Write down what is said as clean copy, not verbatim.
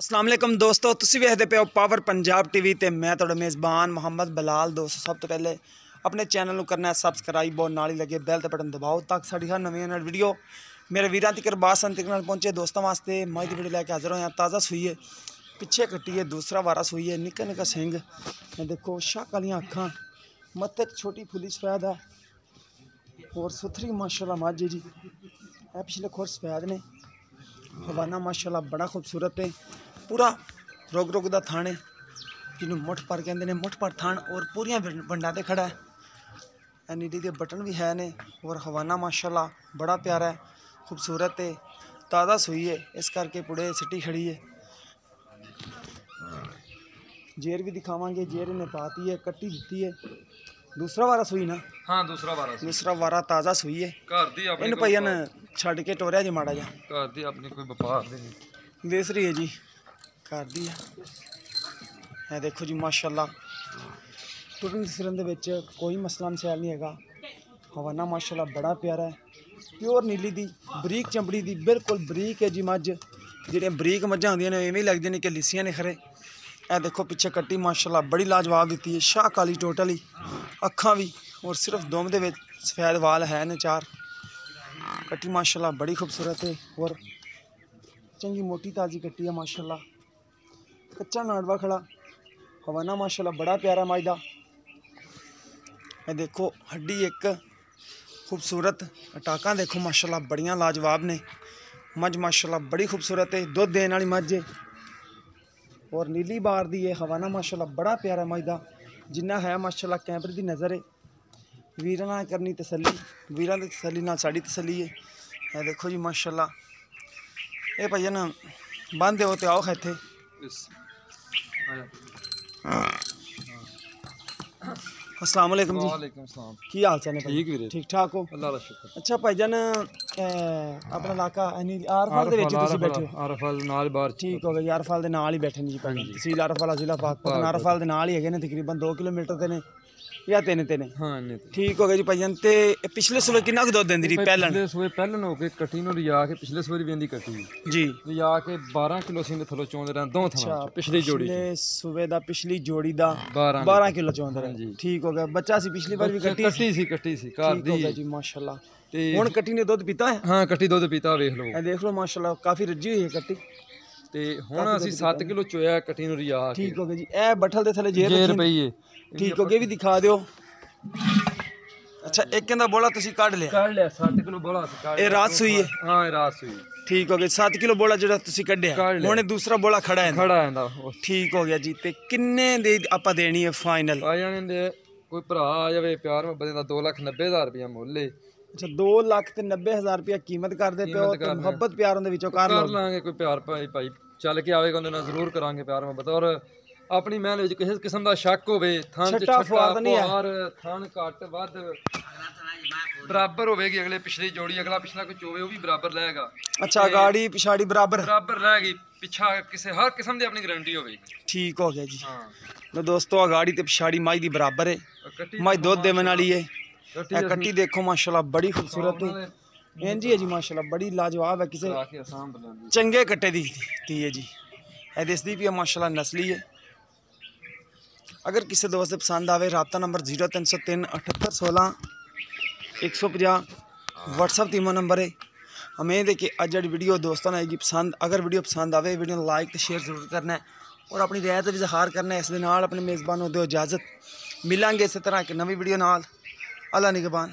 अस्सलाम वालेकुम दोस्तों, तुसीं वेखदे पे हो पावर पंजाब टीवी ते मैं तुहाडा मेज़बान मोहम्मद बलाल। दोस्तों सब तो पहले अपने चैनल को करना है सबसक्राइब और नाल ही लगे बैल ते बटन दबाओ ताकि साडी हर नवीं वीडियो मेरे वीरां तक बासन तक पहुंचे। दोस्तों वास्ते मैं दी वीडियो लैके हाजिर होया। ताज़ा सूई है, पिछे कट्टी है, दूसरा वारा सूई है, निक्का निक्का सिंग देखो, शक वालियां अखां, मत्थे छोटी फुली सफैद है और सुथरी माशाल्लाह मझ जी। ए पिछले खुर सफैद ने, हवाना माशाल्लाह बड़ा खूबसूरत है, पूरा रोग रोग का थान है जिन्हों मुठ पर कहते हैं। मुठ पर थान और पूरिया वंडा ते खड़ा है। नीली के बटन भी है ने और हवाना माशाल्लाह बड़ा प्यारा है, खूबसूरत है, ताज़ा सूई है, इस करके पुड़े सिटी खड़ी है। जेर भी दिखावांगे, जेर ने पाती है, कट्टी दी है, दूसरा वारा सूई ना। हाँ दूसरा वारा ताज़ा सूई है। इन भाइया ने छड़ के टोरिया जी माड़ा जा घर दी अपनी कोई व्यापार नहीं देस रही है जी, घर दी है। देखो जी माशाल्लाह टुटन सिरन दे विच कोई मसला मसैल नहीं है। हवाना माशाल्लाह बड़ा प्यारा है, प्योर नीली दी बरीक चंबड़ी दी, बिल्कुल बरीक है जी मझ। जिहड़ियां बरीक मझां होंदियां ने इवें लगदियां ने कि लिसियां ने खरे। ए देखो पिछे कट्टी माशाल्लाह बड़ी लाजवाब दी है, शाह काली टोटली, अखां भी और सिर्फ दुम दे विच सफेद वाल है ने चार। कट्टी माशाल्लाह बड़ी खूबसूरत है और चंगी मोटी ताज़ी कट्टी है माशाल्लाह। कच्चा नाड़वा खड़ा, हवाना माशाल्लाह बड़ा प्यारा माजदा। देखो हड्डी एक खूबसूरत, टाका देखो माशाल्लाह बड़ियां लाजवाब ने। मझ माशाल्लाह बड़ी खूबसूरत है, दुध देने वाली मझ है और नीली बार दी है। हवाना माशाल्लाह बड़ा प्यारा मजदा, जिन्ना है माशाल्लाह कैमरे की नज़र है। वीरां नाल करनी तसल्ली, वीरां दी तसल्ली नाल साडी तसल्ली है। देखो जी माशाल्लाह ये भैया ना बंद हो तो आओ इत्थे। अस्सलाम वालेकुम जी, वालेकुम सलाम। की हाल चाल है? ठीक वीरे, ठीक ठाक हो? अल्लाह दा शुक्र। अच्छा भाईजान अपना इलाका आरफल दे विच तुसीं बैठे हो? आरफल नाल बाहर ठीक हो गया, आरफल दे नाल ही बैठे ने जी भाई। तहसील आरफल जिला पाकपतन आरफल दे नाल ही है ने, तकरीबन 2 किलोमीटर ते ने या 3 ने। हाँ ने ठीक हो गया जी भाईजान। ते पिछले सूबे कितना दुध देंदी रही पहलन? पिछले सूबे पहलन हो के कट्टी नु लिया के पिछले सूबे वेंदी कट्टी जी लिया के 12 किलो सिंध थलो चोंदे रहन दो थमा पिछली जोड़ी पिछले सूबे दा पिछली जोड़ी दा 12 किलो चोंदे रहन। ठीक हो गया, बच्चा सी पिछली बार भी कट्टी सी घर ठीक हो दी गया जी माशाल्लाह। हुण कट्टी ने दुध पीता है? हाँ कट्टी दुध पीता, वेख लो ए देख लो माशाल्लाह काफी रजी हुई है कट्टी। ते हुण असि 7 किलो चोया कट्टी नु रिया। ठीक हो गया जी। ए बठल दे थले जेर पई है। ठीक हो गया, भी दिखा दियो। अच्छा एक कहंदा बोला तुसी काढ़ लिया 7 किलो बोला ए रात सूई है? हाँ रात सूई। ठीक हो गया, 7 किलो बोला जेड़ा तुसी कढ़िया हुणे दूसरा बोला खड़ा है ठीक हो गया जी। ते किन्ने दे आपां देनी है फाइनल? आ जाने दे कोई भरा आ जावे प्यार में बदे दा 2,90,000 रुपया मुੱਲ है। अच्छा 2,90,000 रुपया कीमत कर दे पे हो ते मोहब्बत प्यार उनदे विचों कर लांगे। कोई प्यार भाई चल के आवेगा उनदे नाल जरूर करांगे प्यार में बता। और अपनी महल विच किसी किस्म दा शक होवे थान च छट्टा फुआर थान घट वध बराबर होवेगी, अगले पिछली जोड़ी अगला पिछला कुछ होवे वो भी बराबर रहेगा। अच्छा गाड़ी पिछाड़ी बराबर रहेगी, पिछा किसी हर किस्म दी अपनी गारंटी होवेगी। ठीक हो गया जी। लो दोस्तों गाड़ी ते पिछाड़ी माई दी बराबर है, माई दुध देवन वाली है। कट्टी देखो माशाल्लाह बड़ी खूबसूरत है जी जी माशाल्लाह बड़ी लाजवाब है, किसी चंगे कट्टे दी है जी। ए दिसदी भी है माशाल्लाह नस्ली है। अगर किसी दोस्त पसंद आवे रबता नंबर 0303 7816 150 व्हाट्सअप तीमो नंबर है। उम्मीद है कि अज जी वीडियो दोस्तों आएगी पसंद। अगर वीडियो पसंद आवे वीडियो लाइक तो शेयर जरूर करना है और अपनी राय का भी इजहार करना है। इस दे नाल अपने मेज़बान होते इजाज़त मिलांगे इस तरह एक नवी वीडियो नाल। अल्लाह निगहबान।